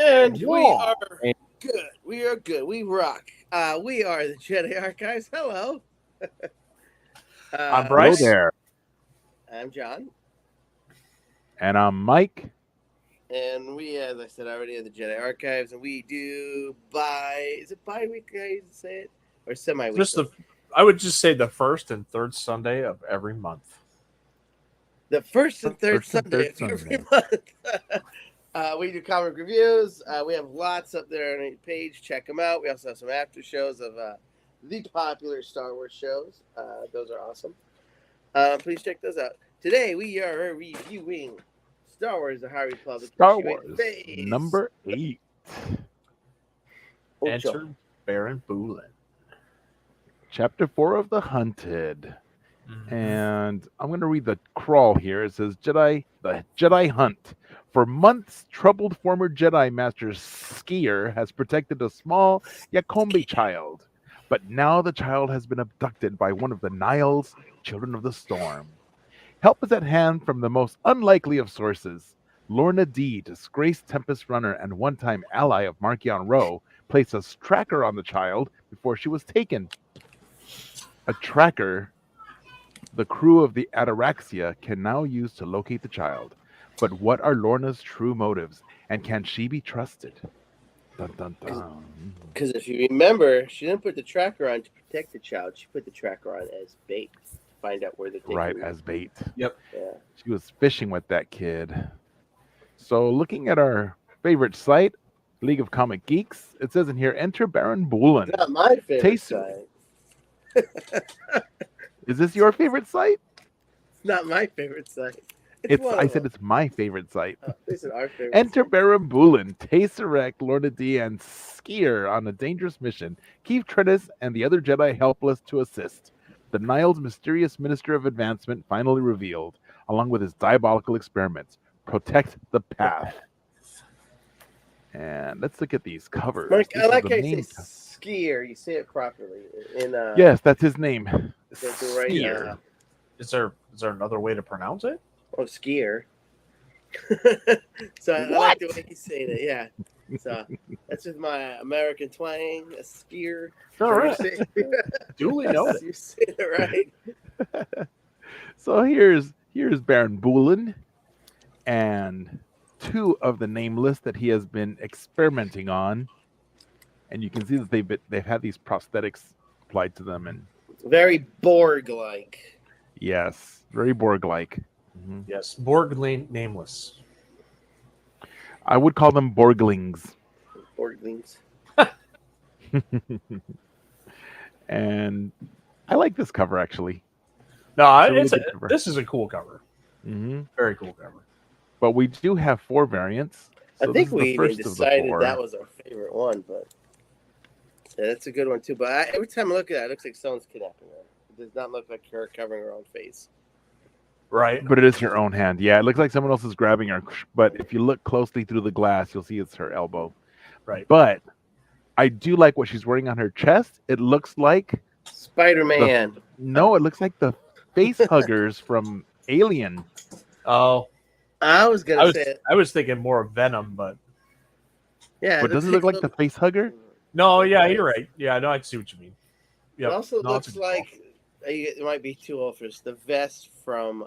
And we Whoa. are good. We are good. We rock. We are the Jedi Archives. Hello. I'm Hello Bryce. uh, there. I'm John. And I'm Mike. And we, as I said already, are the Jedi Archives. And we do is it bi-weekly, how you say it? Or semi-weekly? I would just say the first and third Sunday of every month. The first and third First and Sunday third of every Sunday. month. We do comic reviews. We have lots up there on the page. Check them out. We also have some after shows of the popular Star Wars shows. Those are awesome. Please check those out. Today we are reviewing Star Wars: The High Republic. Star Issue 8, Wars Phase number 8. Ocho. Enter Baron Boolan. Chapter 4 of The Hunted. Mhm. And I'm going to read the crawl here. It says the Jedi Hunt. For months, troubled former Jedi Master Skier has protected a small Yakombe child. But now the child has been abducted by one of the Nile's Children of the Storm. Help is at hand from the most unlikely of sources. Lorna D., disgraced Tempest runner and one-time ally of Markion Ro, placed a tracker on the child before she was taken. A tracker the crew of the Ataraxia can now use to locate the child. But what are Lorna's true motives, and can she be trusted? Dun, dun, dun. Because if you remember, she didn't put the tracker on to protect the child. She put the tracker on as bait to find out where they're taking Right, them. as bait. Yep. Yeah. She was fishing with that kid. So looking at our favorite site, League of Comic Geeks, it says in here, enter Baron Boolan. Not my favorite Taste- side. Is this your favorite site? It's not my favorite side. One I of said them. it's my favorite site. They said our favorite. Enter side. Baron Boolan, Tesseract, Lorna D, and Skier on a dangerous mission. Keep Trennis and the other Jedi helpless to assist. The Nile's mysterious Minister of Advancement finally revealed, along with his diabolical experiments. Protect the path. And let's look at these covers. Mark, This I is like the how you main say skier. You say it properly. Yes, that's his name. the right, Skier. Is there another way to pronounce it? skier. So I like the way he's saying it. Yeah. So that's with my American twang. A skier. All right. Duly Duly noted. You said it right. So here's Baron Boolan and 2 of the nameless that he has been experimenting on, and you can see that they've had these prosthetics applied to them, and Very Borg-like. yes, very Borg-like. Mhm. Yes. Borg nameless. I would call them Borglings. Borglings. And I like this cover actually. No, It's a really good cover. this is a cool cover. Hmm. Very cool cover. But we do have 4 variants. So I think this is the we even first of the decided 4. that was our favorite one, but yeah, that's a good one too. But every time I look at it, it looks like someone's kidnapping her. It does not look like her covering her own face. Right. But it is her own hand. Yeah, it looks like someone else is grabbing her. But if you look closely through the glass, you'll see it's her elbow. Right. But I do like what she's wearing on her chest. It looks like Spider-Man. it looks like the face huggers from Alien. Oh, I was gonna say it. I was thinking more of Venom, but Yeah, But doesn't it look like the face hugger? no, yeah, you're right. Yeah, no, I see what you mean. It Yep. also No, looks it's a good like it might be too old for this. The vest from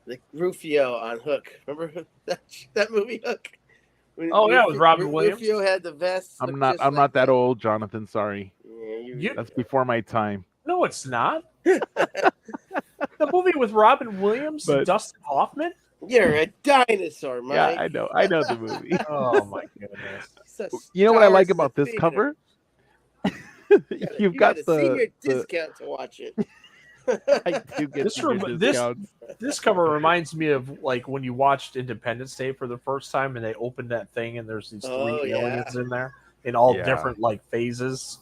the Rufio on Hook. Remember that movie Hook? When Oh, yeah, with Robin Williams. Rufio had the vest. I'm looked not. just I'm like not that old, Jonathan. Sorry, Yeah, You- that's before my time. No, it's not. The movie with Robin Williams and But- Dustin Hoffman. You're a dinosaur, Mike. Yeah, I know. I know the movie. Oh my goodness! You know what I like Stars in about the this theater. cover? You've You got a senior the discount to watch it. I do get This senior rem- this- discounts. This cover reminds me of like when you watched Independence Day for the first time, and they opened that thing, and there's these 3 Oh, yeah. aliens in there in all Yeah. different like phases.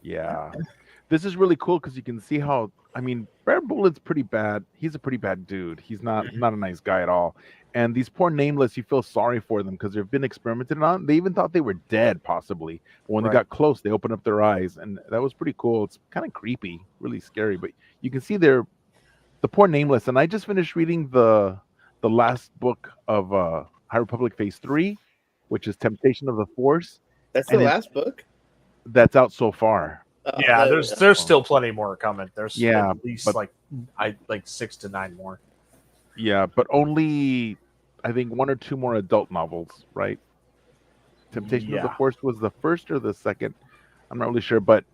Yeah, this is really cool because you can see how. I mean, Baron Boolan's pretty bad. He's a pretty bad dude. He's not a nice guy at all. And these poor nameless, you feel sorry for them because they've been experimented on. They even thought they were dead, possibly. But when Right. they got close, they opened up their eyes, and that was pretty cool. It's kind of creepy, really scary. But you can see the poor nameless. And I just finished reading the last book of High Republic Phase 3, which is Temptation of the Force, That's the and last book. that's out so far. Oh, Yeah, that- there's still plenty more coming. There's Yeah, at least but- like 6 to 9 more. Yeah, but only I think one or two more adult novels, right? Temptation of the Yeah. Force was the first or the second. I'm not really sure, but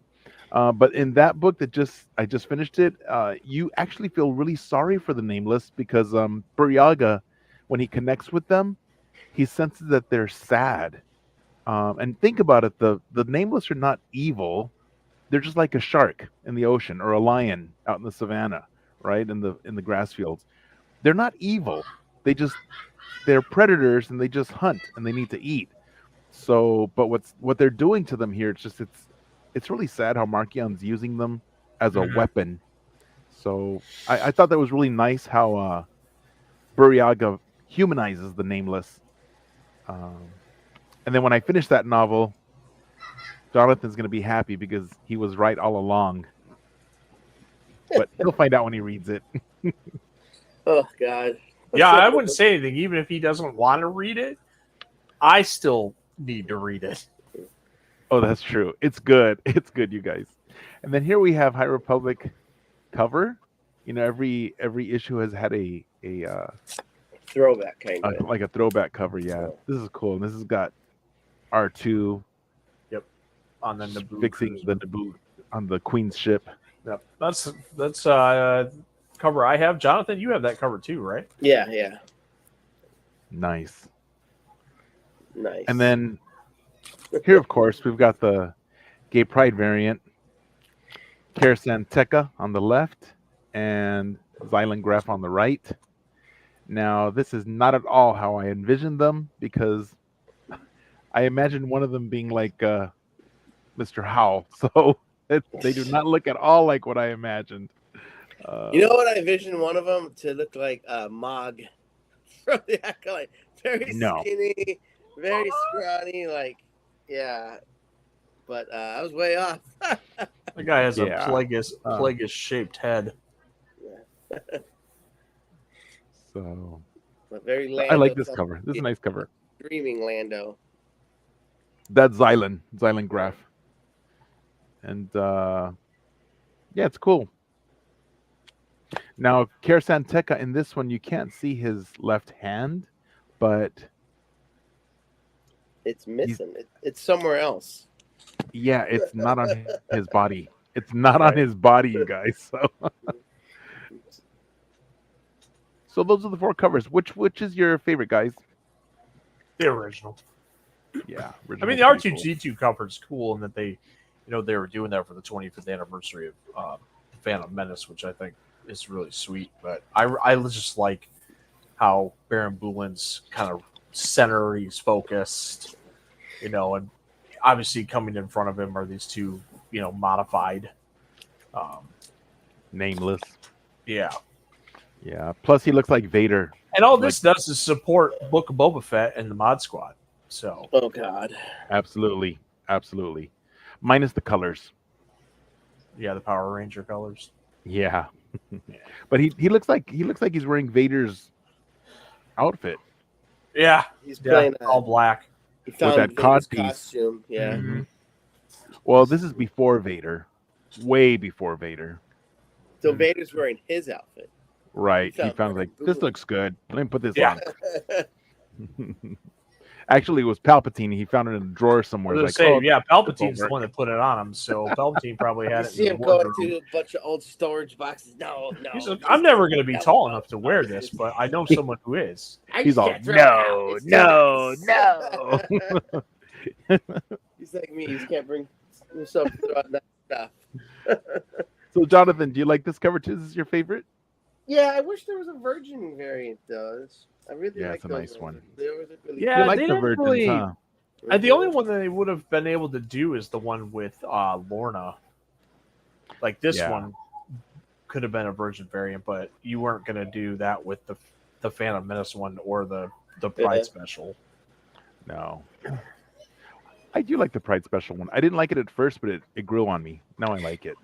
in that book I just finished it, you actually feel really sorry for the Nameless because Buryaga, when he connects with them, he senses that they're sad. And think about it, the Nameless are not evil. They're just like a shark in the ocean or a lion out in the savannah, right? In the grass fields. They're not evil. They're predators and they just hunt and they need to eat. So, but what they're doing to them here, it's really sad how Markion's using them as a Mhm. weapon. So I thought that was really nice how Buryaga humanizes the Nameless. And then when I finish that novel, Jonathan's going to be happy because he was right all along. But he'll find out when he reads it. Oh God. Yeah, I wouldn't say anything. Even if he doesn't want to read it, I still need to read it. Oh, that's true. It's good. It's good, you guys. And then here we have High Republic cover. You know, every issue has had a Throwback kind of. like a throwback cover. Yeah, this is cool. And this has got R2 On the Naboo fixing cruiser. the Naboo on the Queen's ship. Yep. That's cover I have. Jonathan, you have that cover too, right? Yeah. Nice. Nice. And then here, of course, we've got the Gay Pride variant. Karasan Tekka on the left and Xylan Graf on the right. Now, this is not at all how I envisioned them because I imagined one of them being like Mr. Howell. So they do not look at all like what I imagined. You know what I envisioned one of them to look like Mog from the Acolyte. Very skinny, very scrawny, like, yeah. But I was way off. The guy has Yeah. a plagueis shaped head. So But very Lando. I like this cover. This is a nice cover. Dreaming Lando. That's Xylan Graf. And yeah, it's cool. Now, Karasan Tekka in this one, you can't see his left hand, but It's missing. It's somewhere else. yeah, it's not on his body. It's not on his body, you guys. So those are the 4 covers. Which is your favorite, guys? The original. Yeah, I mean, the R2D2 cover is cool in that they were doing that for the 25th anniversary of Phantom Menace, which I think is really sweet. But I just like how Baron Boolan's kind of center, he's focused, and obviously coming in front of him are these two, modified. Nameless. Yeah. Yeah. Plus, he looks like Vader. And all this does is support Book of Boba Fett and the Mod Squad. So. Oh God. Absolutely. Minus the colors. Yeah, the Power Ranger colors. Yeah. But he looks like he's wearing Vader's outfit. Yeah. He's playing all black. He found that Vader's codpiece. costume. Yeah. Mm-hmm. Well, this is before Vader. Way before Vader. So Vader's wearing his outfit. Right. He found like, this looks good. Let me put this on. Actually, it was Palpatine. He found it in a drawer somewhere. Palpatine's the one that put it on him. So Palpatine probably had it. See him going to a bunch of old storage boxes. No. I'm never going to be tall enough to wear this, but I know someone who is. He's all, no. He's like me. He can't bring himself to throw out that stuff. So, Jonathan, do you like this cover too? Is this your favorite? Yeah, I wish there was a virgin variant though. I really like it's a those nice ones. one. Yeah, you like they the didn't virgins, really. huh? The only one that they would have been able to do is the one with Lorna. Like this one could have been a virgin variant, but you weren't going to do that with the Phantom Menace one or the Pride Special. No. I do like the Pride Special one. I didn't like it at first, but it grew on me. Now I like it.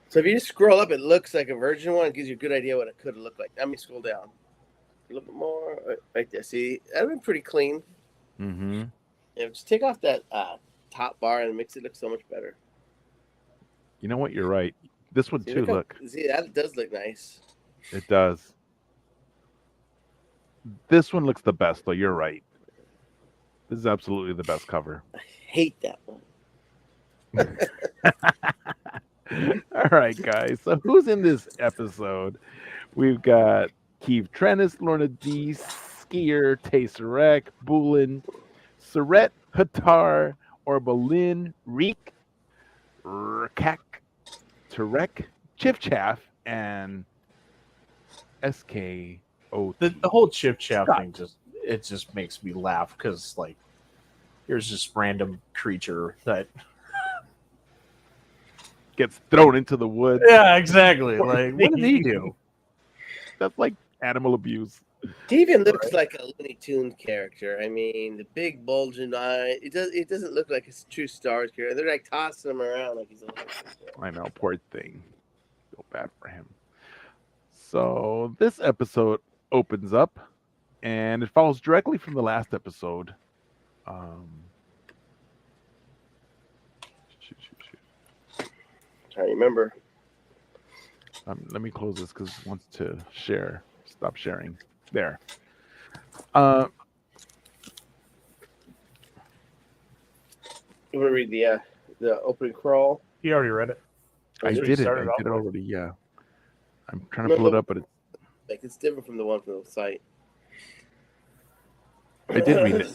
So if you just scroll up, it looks like a virgin one. It gives you a good idea what it could have looked like. Let me scroll down. A little bit more. Right there. See, that'd been pretty clean. Mm-hmm. Yeah, just take off that top bar and it makes it look so much better. You know what? You're right. This one See, too. Look, see, that does look nice. it does. This one looks the best, though. You're right. This is absolutely the best cover. I hate that one. All right, guys. So who's in this episode? We've got Keith Trennis, Lorna D, Skier, Tesseract, Boolan, Surret, Hatar, Orbalin, Reek, Rkak, Tarek, Chif Chaff, and SKO. The whole chip chap thing just makes me laugh because like here's this random creature that gets thrown into the woods. yeah, exactly. Like what did he do? That's like animal abuse. He even looks like a Looney Tunes character. I mean, the big bulging eye. It doesn't look like a true Star Wars character. They're like tossing him around like he's a little. I know, poor thing. Feel bad for him. So this episode opens up, and it follows directly from the last episode. I remember. Let me close this because it wants to share. Stop sharing. There. You want to read the opening crawl? He already read it. I That's what did he it. I started off did it with. already. Yeah. I'm trying to pull it up, but It's different from the one from the site. I did read it.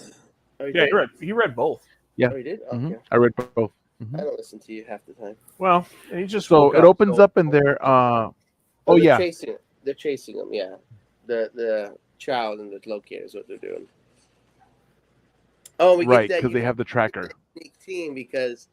Oh, you Yeah, did? he read both. Yeah. Oh, you did? Mhm. Okay. I read both. I don't listen to you half the time. Well, he just So woke it up, opens so- up in there. Oh they're yeah, They're chasing them. Yeah, the child and the locator is what they're doing. Oh, we right, get that because they have the tracker. unique team because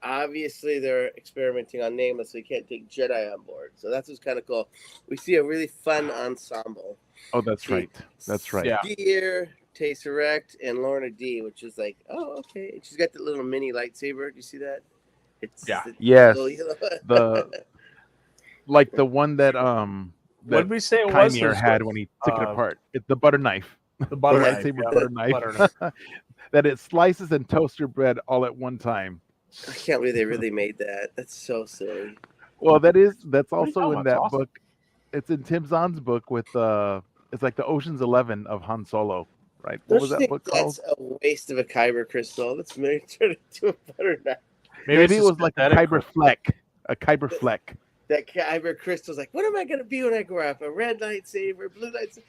obviously they're experimenting on Nameless, so you can't take Jedi on board. So that's what's kind of cool. We see a really fun ensemble. Oh, that's right. That's right. Yeah. Skier, Tesseract, and Lorna D, which is like, oh, okay. And she's got the little mini lightsaber. Do you see that? It's Yeah. Yes. little yellow- The like the one that What that did we say it was? Chimere had when he took it apart. It's the butter knife. The butter The knife. lightsaber Yeah, butter knife. butter knife. That it slices and toasts your bread all at one time. I can't believe they really made that. That's so silly. Well, that's What are also you talking in about? that It's awesome. book. It's in Tim Zahn's book with it's like the Ocean's 11 of Han Solo, right? What Don't was you that think book that's called? a waste of a kyber crystal? That's made turned into a butter knife. Maybe it's it was like a synthetic kyber fleck. A kyber fleck. That kyber crystal's like, what am I gonna be when I grow up? A red lightsaber, blue lightsaber?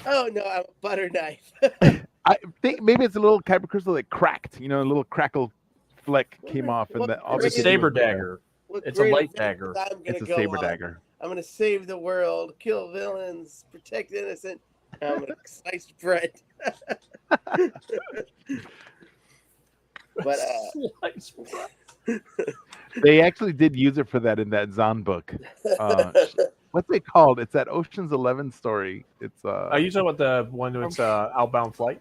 Oh no, I'm a butter knife. I think maybe it's a little kyber crystal that cracked. You know, a little crackle fleck came off, and What that It's a Great. saber dagger. What It's a great light adventures dagger. I'm gonna It's a go saber on. dagger. I'm gonna save the world, kill villains, protect the innocent. I'm gonna slice bread. But Slice bread. They actually did use it for that in that Zahn book. What's it called? It's that Ocean's 11 story. It's Are you talking about the one that's outbound flight?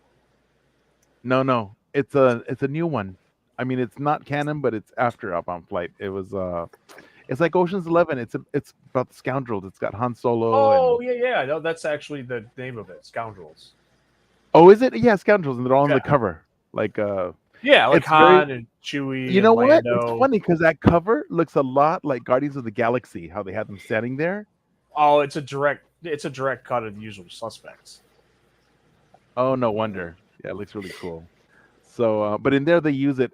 no. It's a new one. I mean, it's not canon, but it's after Outbound Flight. It was it's like Ocean's 11. It's about the scoundrels. It's got Han Solo. Oh and... yeah. No, that's actually the name of it. Scoundrels. Oh, is it? Yeah, scoundrels, and they're all on the Yeah. cover. Like Yeah, like It's Han and Chewie. you know and what? Lando. It's funny because that cover looks a lot like Guardians of the Galaxy. How they had them standing there. Oh, it's a direct cut of the usual suspects. Oh, no wonder. Yeah, it looks really cool. So, but in there they use it.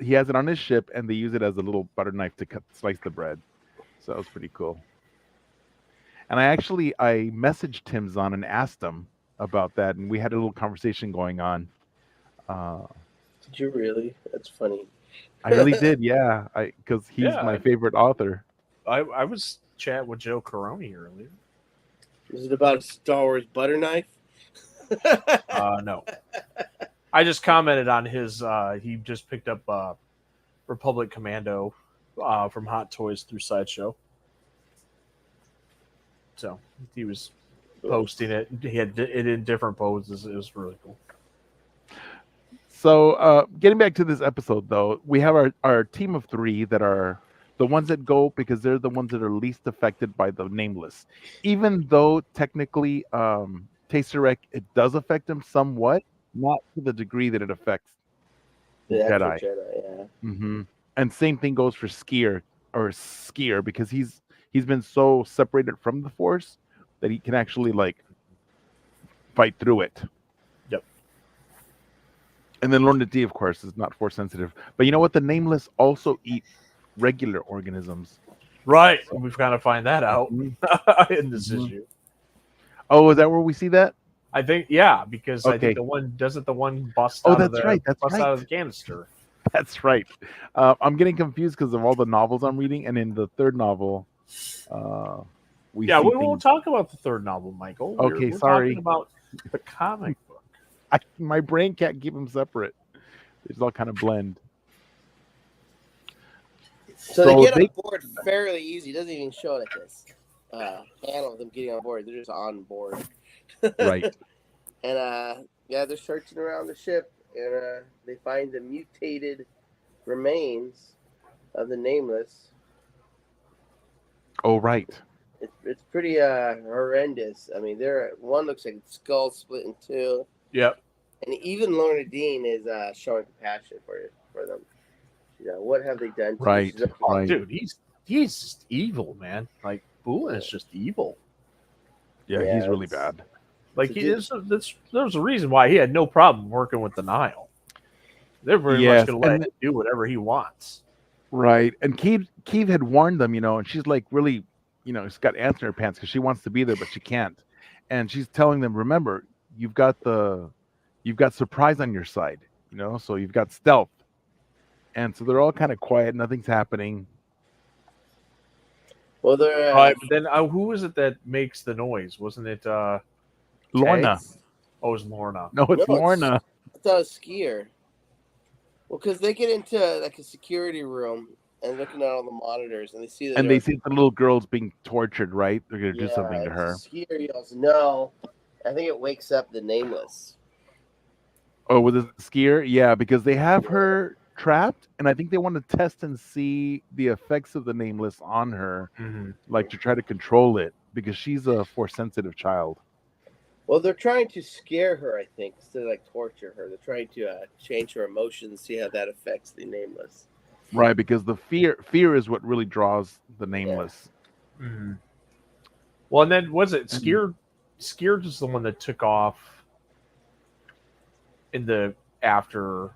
He has it on his ship, and they use it as a little butter knife to slice the bread. So that was pretty cool. And I messaged Tim Zahn and asked him about that, and we had a little conversation going on. did you really? That's funny. I really did, yeah. Because he's Yeah, my favorite author. I was chatting with Joe Caroni earlier. Is it about a Star Wars butter knife? No. I just commented on his. He just picked up Republic Commando from Hot Toys through Sideshow. So he was posting it. He had it in different poses. It was really cool. So, getting back to this episode, though, we have our team of 3 that are the ones that go because they're the ones that are least affected by the Nameless. Even though technically Taserek, it does affect him somewhat, not to the degree that it affects The actual Jedi. Jedi, yeah. And same thing goes for Skier, because he's been so separated from the Force that he can actually like fight through it. Yep. And then Lorna D, of course, is not Force sensitive. But you know what? The Nameless also eat regular organisms. Right. We've got to find that out in this Mhm. issue. Oh, is that where we see that? I think, yeah, because I Okay. think the one bust Oh, out of that's the right. That's bust out of the right. canister. That's right. I'm getting confused because of all the novels I'm reading, and in the third novel, we Yeah, see we won't things. talk about the third novel, Michael. Okay, We're talking sorry. about the comic book. My brain can't keep them separate. They just all kind of blend. So they get on board fairly easy. It doesn't even show like this panel of them getting on board. They're just on board. Right. And yeah, they're searching around the ship, and they find the mutated remains of the Nameless. Oh, right. It's pretty horrendous. I mean, one looks like its skull split in two. Yep. And even Lorna Dean is showing compassion for them. You know, what have they done to Right, you? right. Dude, he's just evil, man. Like Boolan is just evil. Yeah, Yeah, he's really it's- bad. Like there's a reason why he had no problem working with the Nile. They're very much Yes, going to let and him do whatever he wants. right. And Keeve had warned them, and she's like really, she's got ants in her pants because she wants to be there, but she can't. And she's telling them, remember, you've got surprise on your side, so you've got stealth. And so they're all kind of quiet, nothing's happening. Well, they're Right, but then who is it that makes the noise? Wasn't it Lorna. Oh, it was Lorna. No, it's No, Lorna. I thought it was Skier. Well, because they get into like a security room and looking at all the monitors, and they see that And they see the little girl's being tortured, right? They're gonna do something to her. Skier yells no. I think it wakes up the Nameless. Oh, with the skier? Yeah, because they have her trapped, and I think they want to test and see the effects of the Nameless on her, like to try to control it, because she's a Force sensitive child. Well, they're trying to scare her, I think, instead of like torture her. They're trying to change her emotions, see how that affects the Nameless. Right, because the fear is what really draws the Nameless. Yeah. Mm-hmm. Well, and then was it Skier? Skier is the one that took off in the after,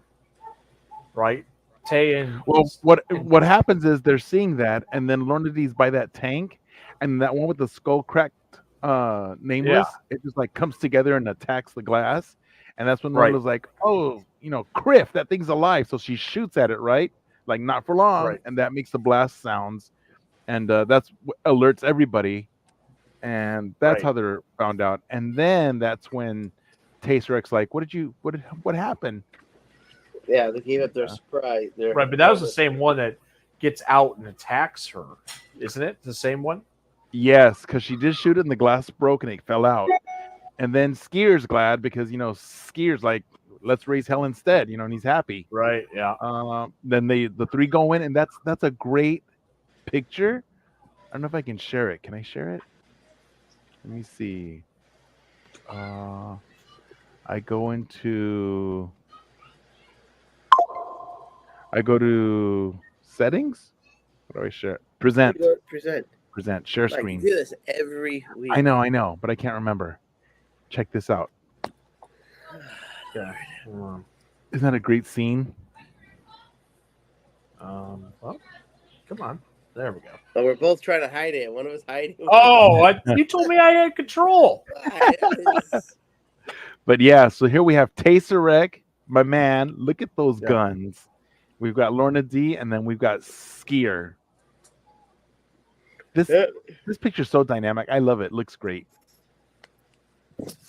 right? Tay and what happens is they're seeing that, and then Lorna D's by that tank, and that one with the skull cracked Nameless, it just like comes together and attacks the glass, and that's when Lorna's like, oh, Criff, that thing's alive, so she shoots at it, right? Like not for long, and that makes the blast sounds, and that's what alerts everybody, and that's how they're found out. And then that's when Taserek's like, what happened? Yeah, they gave up their surprise. Right, but that was the same one that gets out and attacks her, isn't it? The same one? Yes, because she did shoot it and the glass broke and it fell out. And then Skier's glad because Skier's like, let's raise hell instead, and he's happy. Right, yeah. Then the three go in, and that's a great picture. I don't know if I can share it. Can I share it? Let me see. I go to settings. What do I share? Present. Share screen. I do this every week. I know, but I can't remember. Check this out. Okay. Isn't that a great scene? Well, come on. There we go. Oh, we're both trying to hide it. One of us hiding. Oh, you told me I had control. But yeah, so here we have Taserek, my man. Look at those guns. We've got Lorna D, and then we've got Skier. This picture's so dynamic. I love it. Looks great.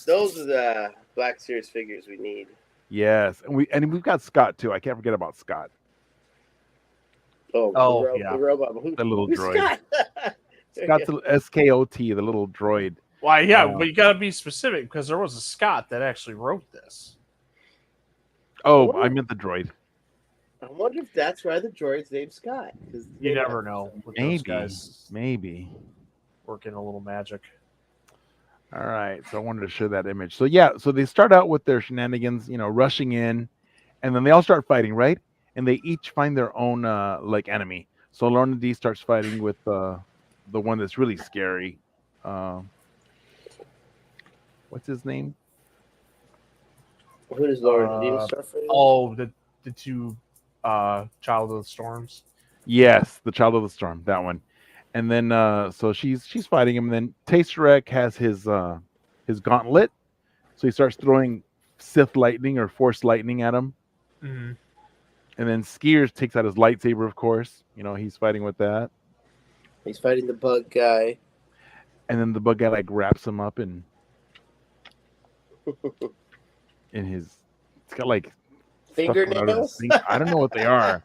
Those are the Black Series figures we need. Yes, and we've got Scott too. I can't forget about Scott. The robot. The little droid. Scott. Scott's SKOT, the little droid. Why, yeah, but you got to be specific because there was a Scott that actually wrote this. Oh, I meant the droid. I wonder if that's why the droid's named Scott. You never know. Maybe. Working a little magic. All right. So I wanted to show that image. So yeah, so they start out with their shenanigans, rushing in, and then they all start fighting, right? And they each find their own like enemy. So Lorna D starts fighting with the one that's really scary. Um, what's his name? Who does Lauren Dean Uh, start for? oh, the two Child of the Storms. Yes, the Child of the Storm, that one. And then so she's fighting him. And then Tasterek has his gauntlet, so he starts throwing Sith lightning or Force lightning at him. Mm-hmm. And then Skiers takes out his lightsaber, of course. He's fighting with that. He's fighting the bug guy. And then the bug guy like wraps him up in his. It's got like stuff coming out of his Fingernails. thing. I don't know what they are.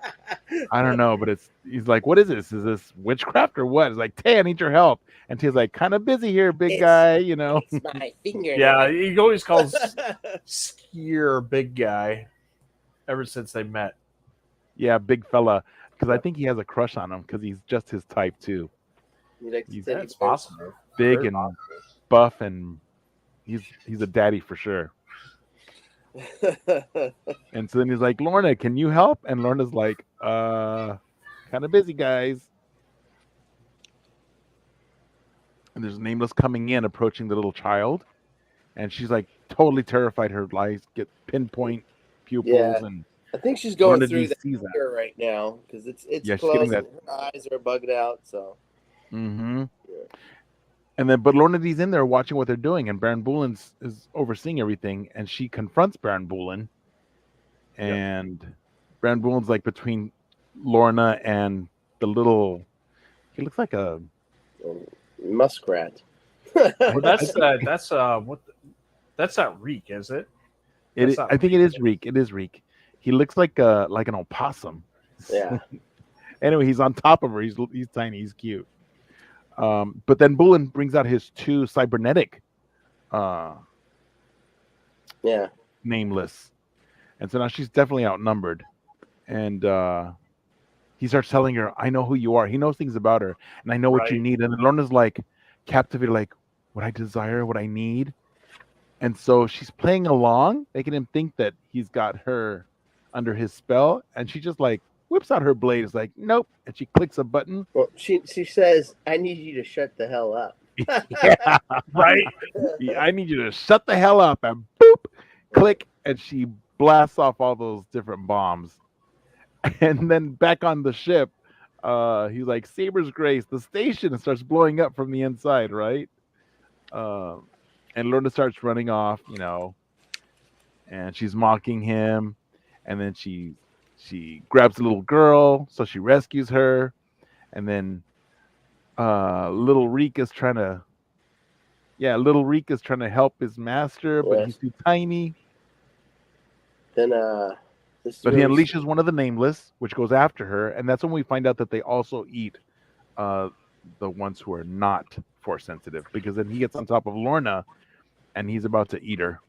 I don't know, but he's like, what is this? Is this witchcraft or what? It's like, Tay, I need your help. And Tay's like, kind of busy here, big guy. It's my fingernail. Yeah, he always calls Skier big guy ever since they met. Yeah, big fella. Because I think he has a crush on him because he's just his type too. That's possible. Big Very and possible. buff, and he's a daddy for sure. And so then he's like, Lorna, can you help? And Lorna's like, kind of busy, guys. And there's Nameless coming in, approaching the little child, and she's like totally terrified. Her eyes get pinpoint pupils, Yeah. and I think she's going Lorna through D that sees that. fear right now because it's Yeah, she's close. getting And her eyes are bugged out. So. Mm-hmm. Yeah. And then, but Lorna D's in there watching what they're doing, and Baron Boolan is overseeing everything, and she confronts Baron Boolan, and Baron Boolan's like between Lorna and the little. He looks like a Muskrat. Well, that's what? That's not Reek, is it? I think it is Reek. It is Reek. He looks like an opossum. Yeah. Anyway, he's on top of her. He's tiny. He's cute. But then Boolan brings out his two cybernetic Nameless. And so now she's definitely outnumbered. And he starts telling her, I know who you are. He knows things about her. And I know what you need. And Lorna's like captivated, like, what I desire, what I need. And so she's playing along, making him think that he's got her under his spell. And she just like whips out her blade. It's like, nope. And she clicks a button. Well, she says, I need you to shut the hell up. Yeah, right. Yeah, I need you to shut the hell up. And boop, click. And she blasts off all those different bombs. And then back on the ship, he's like, Saber's Grace, the station starts blowing up from the inside, right? And Lorna starts running off, and she's mocking him. And then she grabs the little girl, so she rescues her. And then little Reek is trying to help his master, but he's too tiny. Then but he unleashes one of the Nameless, which goes after her, and that's when we find out that they also eat the ones who are not Force sensitive, because then he gets on top of Lorna, and he's about to eat her.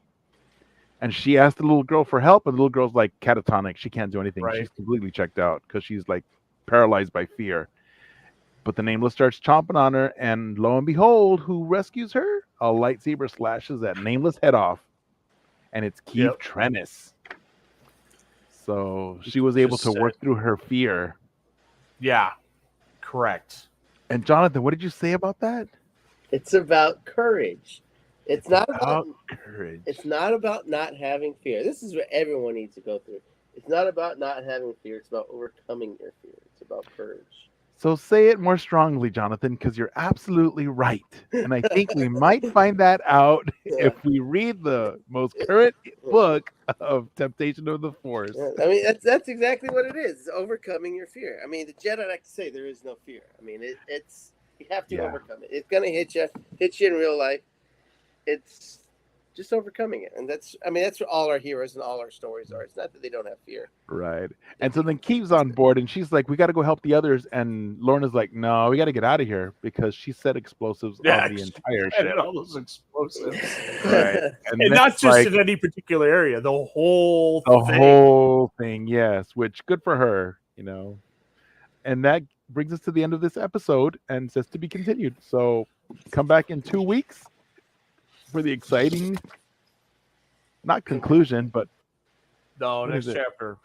And she asked the little girl for help, and the little girl's like catatonic. She can't do anything. Right. She's completely checked out because she's like paralyzed by fear. But the Nameless starts chomping on her, and lo and behold, who rescues her? A lightsaber slashes that Nameless head off, and it's Keith Trennis. So she was able to work through her fear. Yeah, correct. And Jonathan, what did you say about that? It's about courage. It's not about courage. It's not about not having fear. This is what everyone needs to go through. It's not about not having fear. It's about overcoming your fear. It's about courage. So say it more strongly, Jonathan, because you're absolutely right. And I think we might find that out if we read the most current book of Temptation of the Force. I mean, that's exactly what it is. It's overcoming your fear. I mean, the Jedi like to say there is no fear. I mean, it's you have to overcome it. It's gonna hit you in real life. It's just overcoming it, and that's what all our heroes and all our stories are. It's not that they don't have fear, right? And so then Keeve's on board, and she's like, "We got to go help the others." And Lorna's like, "No, we got to get out of here because she set explosives on the entire ship. All those explosives, right? And not just in any particular area, the whole thing. Yes, which good for her, And that brings us to the end of this episode, and says to be continued. So come back in 2 weeks. for the exciting, not conclusion, but No, What next is it? chapter.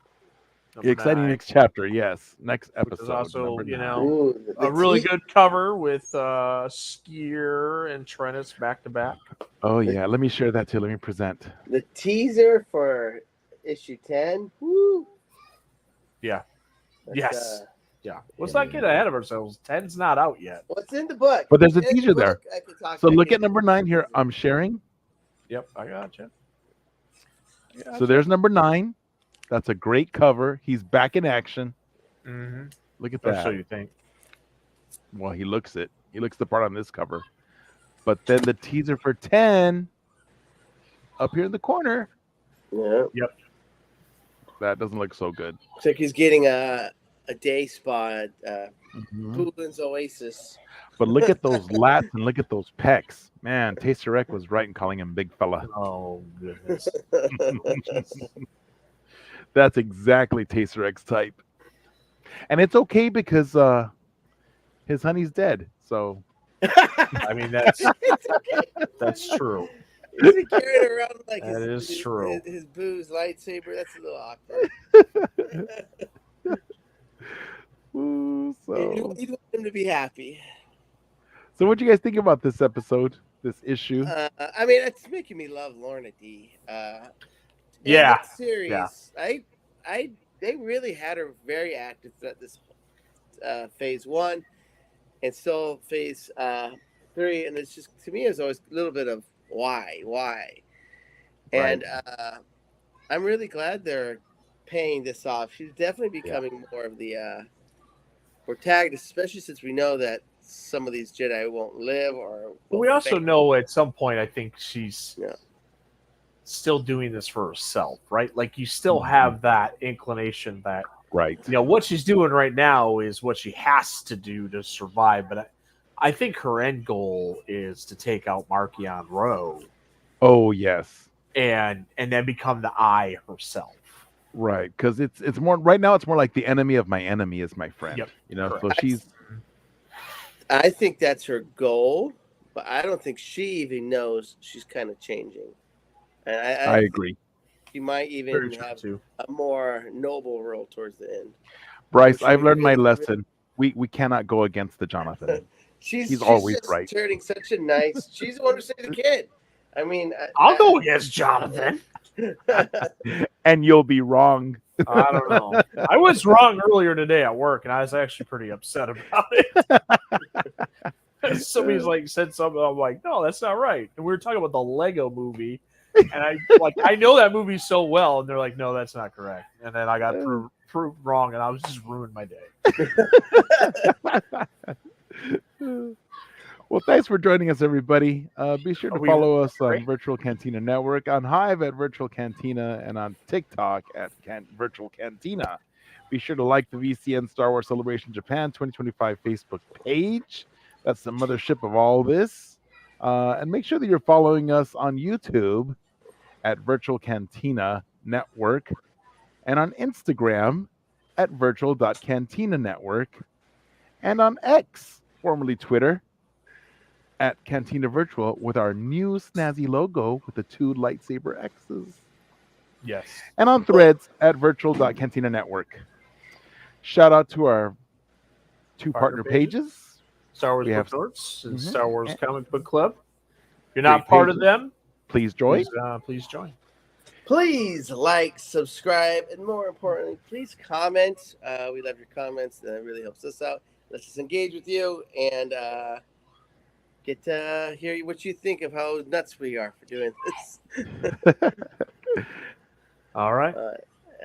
the exciting 9, next chapter. Yes, next which is episode. also, number you 9. know, Ooh, a really good cover with Skier and Trennis back to back. Oh yeah, let me share that too. Let me present. The teaser for issue 10. Woo! Yeah. That's, Yes. Yeah. Let's not get ahead of ourselves. 10's not out yet. What's in the book? But there's a If it's in teaser the there. book, I can talk. So I look can- at number 9 here. I'm sharing. Yep, I gotcha. So there's number 9. That's a great cover. He's back in action. Mm-hmm. Look at That's that. so you think. Well, he looks it. He looks the part on this cover. But then the teaser for 10 up here in the corner. Yeah. That doesn't look so good. Looks like he's getting a day spa at Mhm. Boolan's Oasis. But look at those lats and look at those pecs. Man, Taserek was right in calling him big fella. Oh, goodness. That's exactly Taserek's type. And it's okay because his honey's dead. So I mean, that's It's okay. that's true. Is he carrying around like That is true. His booze lightsaber? That's a little awkward. ooh, You'd want him to be happy. so what do you guys think about this episode, this issue? I mean, it's making me love Lorna D. In Yeah. this series, Yeah. they really had her very active throughout this phase 1 and still phase 3, and it's just, to me, it's always a little bit of why, and I'm really glad they're paying this off. She's definitely becoming more of the protagonist, especially since we know that some of these Jedi won't live, or We also know at some point, I think she's Yeah. still doing this for herself, right? Like, you still have that inclination that, Right. you know, what she's doing right now is what she has to do to survive. But I think her end goal is to take out Markion Rowe Oh yes. and then become the Eye herself. Right. Because it's more right now. It's more like the enemy of my enemy is my friend. Yep. You know. Correct. So she's. I think that's her goal, but I don't think she even knows she's kind of changing. And I agree. she might Very even true, have too. a more noble role towards the end. Bryce, Should I've we learned my really- lesson. We cannot go against the Jonathan. She's always just right. turning such a nice. She's the one who saved the kid. I mean, I'll go against Jonathan. And you'll be wrong. I don't know. I was wrong earlier today at work, and I was actually pretty upset about it. Somebody's like said something. I'm like, no, that's not right. And we were talking about the Lego movie, and I know that movie so well, and they're like, no, that's not correct. And then I got proved wrong, and I was just ruined my day. Well, thanks for joining us, everybody. Be sure to We follow us on great. Virtual Cantina Network, on Hive at Virtual Cantina, and on TikTok at Virtual Cantina. Be sure to like the VCN Star Wars Celebration Japan 2025 Facebook page. That's the mothership of all this. And make sure that you're following us on YouTube at Virtual Cantina Network and on Instagram at virtual.cantina network and on X, formerly Twitter, at Cantina Virtual with our new snazzy logo with the 2 lightsaber X's. Yes. And on Threads at virtual.cantina network. Shout out to our 2 partner pages. Star Wars We Book have- Shorts and Mhm. Star Wars Comic Book Club. If you're not Great part of pages. them, Please join. please join. Please like, subscribe, and more importantly, please comment. We love your comments. That really helps us out. Let's just engage with you and get to hear what you think of how nuts we are for doing this. All right.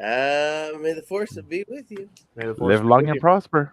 May the force be with you. May the Force Live be long with and you. prosper.